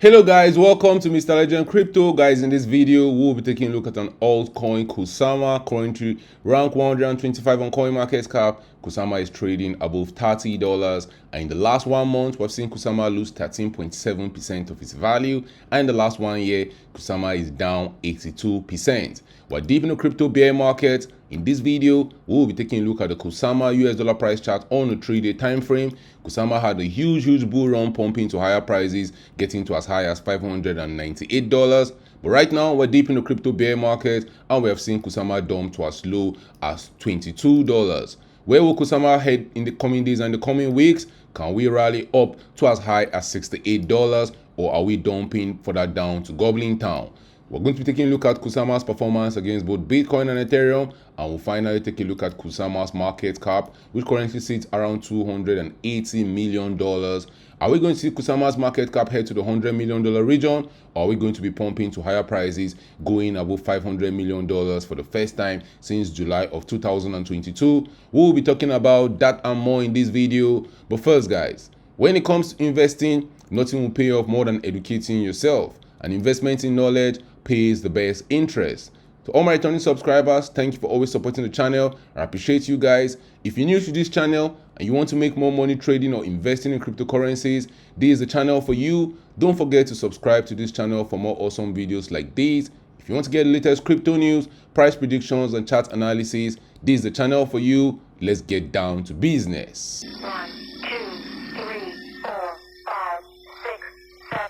Hello guys, welcome to Mr. Legend Crypto. Guys, in this video we'll be taking a look at an altcoin, Kusama, currently rank 125 on CoinMarketCap. Kusama is trading above $30, and in the last 1 month we've seen Kusama lose 13.7% of its value, and in the last 1 year Kusama is down 82%. We're deep in the crypto bear market. In this video, we'll be taking a look at the Kusama US dollar price chart on a 3-day time frame. Kusama had a huge bull run, pumping to higher prices, getting to as high as $598. But right now, we're deep in the crypto bear market, and we have seen Kusama dump to as low as $22. Where will Kusama head in the coming days and the coming weeks? Can we rally up to as high as $68, or are we dumping further down to Goblin Town? We're going to be taking a look at Kusama's performance against both Bitcoin and Ethereum, and we'll finally take a look at Kusama's market cap, which currently sits around $280 million. Are we going to see Kusama's market cap head to the $100 million region, or are we going to be pumping to higher prices, going above $500 million for the first time since July of 2022? We'll be talking about that and more in this video. But first, guys, when it comes to investing, nothing will pay off more than educating yourself. An investment in knowledge pays the best interest. To all my returning subscribers, thank you for always supporting the channel. I appreciate you guys. If you're new to this channel and you want to make more money trading or investing in cryptocurrencies, this is the channel for you. Don't forget to subscribe to this channel for more awesome videos like these. If you want to get the latest crypto news, price predictions, and chart analysis, this is the channel for you. Let's get down to business. 1, 2, 3, 4, 5, 6, 7,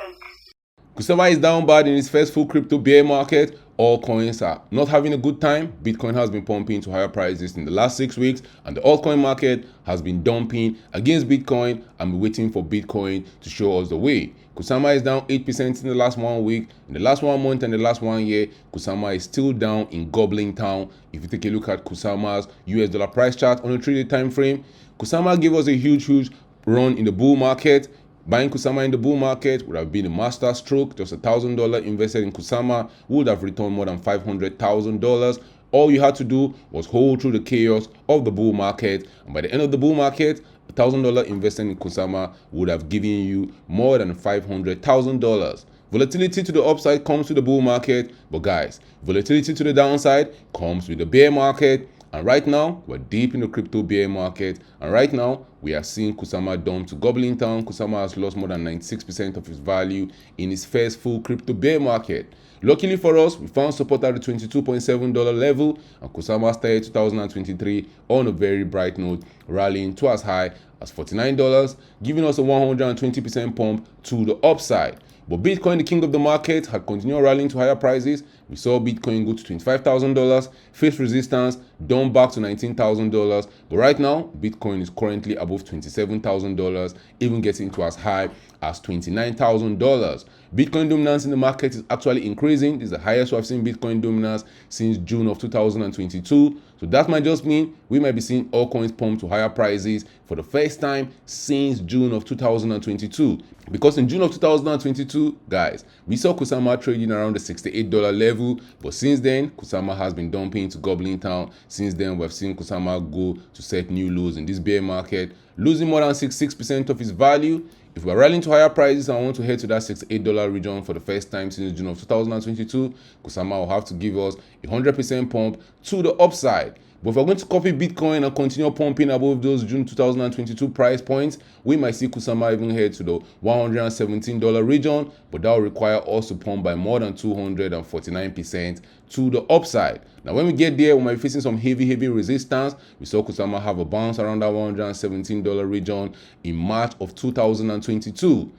8. Kusama is down bad in its first full crypto bear market. All coins are not having a good time. Bitcoin has been pumping to higher prices in the last 6 weeks, and the altcoin market has been dumping against Bitcoin, and we're waiting for Bitcoin to show us the way. Kusama is down 8% in the last 1 week. In the last 1 month and the last 1 year, Kusama is still down in Goblin Town. If you take a look at Kusama's US dollar price chart on a 3-day time frame, Kusama gave us a huge run in the bull market. Buying Kusama in the bull market would have been a master stroke. Just $1,000 invested in Kusama would have returned more than $500,000. All you had to do was hold through the chaos of the bull market, and by the end of the bull market, $1,000 invested in Kusama would have given you more than $500,000. Volatility to the upside comes with the bull market, but guys, volatility to the downside comes with the bear market. And right now, we're deep in the crypto bear market. And right now, we are seeing Kusama dump to Goblin Town. Kusama has lost more than 96% of its value in its first full crypto bear market. Luckily for us, we found support at the $22.7 level, and Kusama started 2023 on a very bright note, rallying to as high as $49, giving us a 120% pump to the upside. But Bitcoin, the king of the market, had continued rallying to higher prices. We saw Bitcoin go to $25,000, face resistance, down back to $19,000. But right now, Bitcoin is currently above $27,000, even getting to as high as $29,000. Bitcoin dominance in the market is actually increasing. This is the highest we've seen Bitcoin dominance since June of 2022. So that might just mean we might be seeing all coins pump to higher prices for the first time since June of 2022. Because in June of 2022, guys, we saw Kusama trading around the $68 level. But since then, Kusama has been dumping to Goblin Town. Since then, we've seen Kusama go to set new lows in this bear market, losing more than 66% of its value. If we're rallying to higher prices and want to head to that $68 region for the first time since June of 2022, Kusama will have to give us a 100% pump to the upside. But if we're going to copy Bitcoin and continue pumping above those June 2022 price points, we might see Kusama even head to the $117 region, but that will require us to pump by more than 249% to the upside. Now, when we get there, we might be facing some heavy resistance. We saw Kusama have a bounce around that $117 region in March of 2022.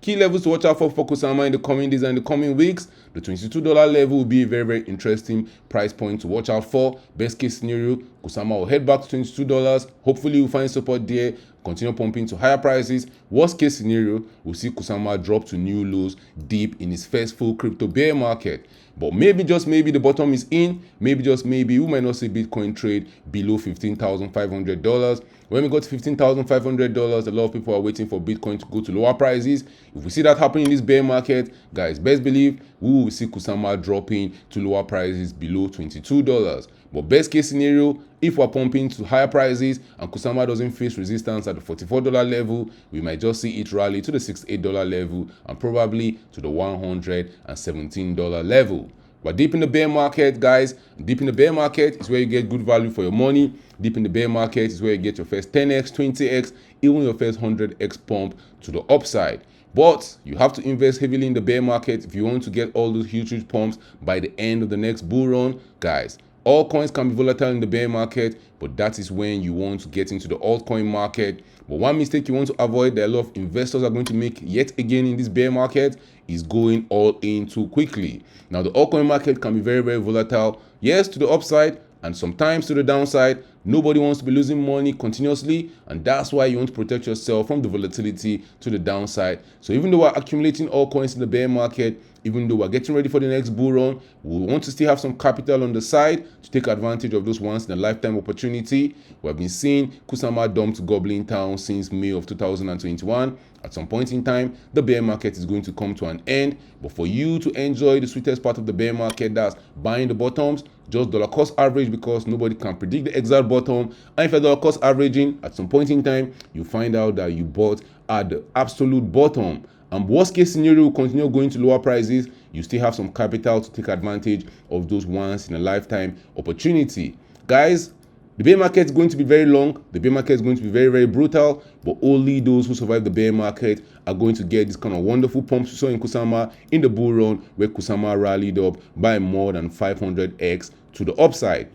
Key levels to watch out for Kusama in the coming days and the coming weeks. The $22 level will be a very interesting price point to watch out for. Best case scenario, Kusama will head back to $22. Hopefully, we'll find support there, continue pumping to higher prices. Worst case scenario, we'll see Kusama drop to new lows deep in its first full crypto bear market. But maybe, just maybe, the bottom is in. Maybe, just maybe, we might not see Bitcoin trade below $15,500. When we got to $15,500, a lot of people are waiting for Bitcoin to go to lower prices. If we see that happening in this bear market, guys, best believe we will see Kusama dropping to lower prices below $22. But best case scenario, if we're pumping to higher prices and Kusama doesn't face resistance at the $44 level, we might just see it rally to the $68 level and probably to the $117 level. But deep in the bear market, guys, deep in the bear market is where you get good value for your money. Deep in the bear market is where you get your first 10x, 20x, even your first 100x pump to the upside. But you have to invest heavily in the bear market if you want to get all those huge pumps by the end of the next bull run, guys. Altcoins can be volatile in the bear market, but that is when you want to get into the altcoin market. But one mistake you want to avoid that a lot of investors are going to make yet again in this bear market is going all in too quickly. Now, the altcoin market can be very volatile. Yes, to the upside and sometimes to the downside. Nobody wants to be losing money continuously, and that's why you want to protect yourself from the volatility to the downside. So even though we're accumulating altcoins in the bear market, even though we're getting ready for the next bull run, we want to still have some capital on the side to take advantage of those once in a lifetime opportunity. We have been seeing Kusama dump to Goblin Town since May of 2021. At some point in time, the bear market is going to come to an end. But for you to enjoy the sweetest part of the bear market, that's buying the bottoms, just dollar cost average, because nobody can predict the exact bottom. And if you're dollar cost averaging, at some point in time, you find out that you bought at the absolute bottom. And worst case scenario, will continue going to lower prices. You still have some capital to take advantage of those once in a lifetime opportunity. Guys, the bear market is going to be very long. The bear market is going to be very brutal, but only those who survive the bear market are going to get this kind of wonderful pumps we saw in Kusama in the bull run, where Kusama rallied up by more than 500x to the upside.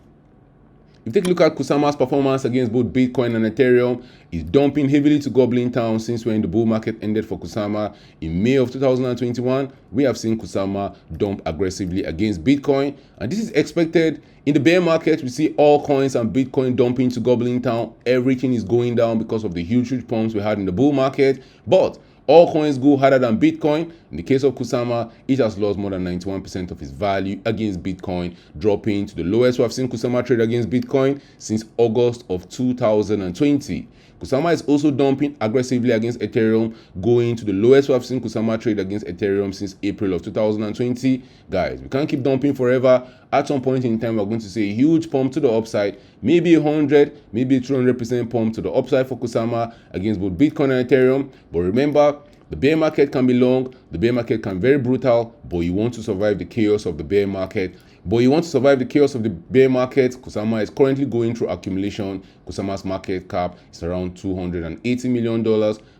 If you take a look at Kusama's performance against both Bitcoin and Ethereum, it's dumping heavily to Goblin Town since when the bull market ended for Kusama in May of 2021. We have seen Kusama dump aggressively against Bitcoin, and this is expected. In the bear market, we see all coins and Bitcoin dumping to Goblin Town. Everything is going down because of the huge pumps we had in the bull market, but all coins go harder than Bitcoin. In the case of Kusama, it has lost more than 91% of its value against Bitcoin, dropping to the lowest we have seen Kusama trade against Bitcoin since August of 2020. Kusama is also dumping aggressively against Ethereum, going to the lowest we have seen Kusama trade against Ethereum since April of 2020. Guys, we can't keep dumping forever. At some point in time, we're going to see a huge pump to the upside, maybe 100, maybe 200% pump to the upside for Kusama against both Bitcoin and Ethereum. But remember, the bear market can be long, the bear market can be very brutal, but you want to survive the chaos of the bear market. Kusama is currently going through accumulation. Kusama's market cap is around $280 million.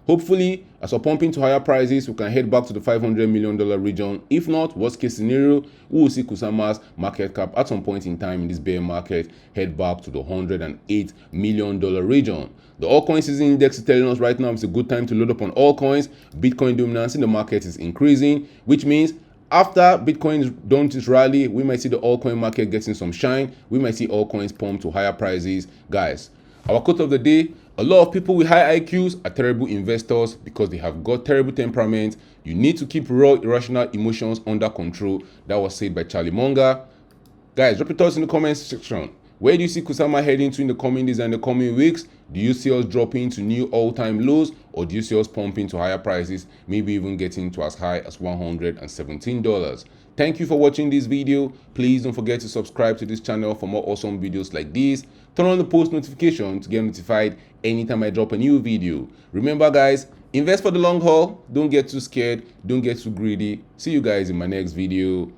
Hopefully, as we're pumping to higher prices, we can head back to the $500 million region. If not, worst case scenario, we will see Kusama's market cap at some point in time in this bear market head back to the $108 million region. The altcoin season index is telling us right now it's a good time to load up on altcoins. Bitcoin dominance in the market is increasing, which means after Bitcoin done its rally, we might see the altcoin market getting some shine. We might see altcoins pump to higher prices. Guys, our quote of the day: a lot of people with high IQs are terrible investors because they have got terrible temperament. You need to keep raw irrational emotions under control. That was said by Charlie Munger. Guys, drop your thoughts in the comments section. Where do you see Kusama heading to in the coming days and the coming weeks? Do you see us dropping to new all-time lows, or do you see us pumping to higher prices, maybe even getting to as high as $117? Thank you for watching this video. Please don't forget to subscribe to this channel for more awesome videos like this. Turn on the post notification to get notified anytime I drop a new video. Remember guys, invest for the long haul. Don't get too scared. Don't get too greedy. See you guys in my next video.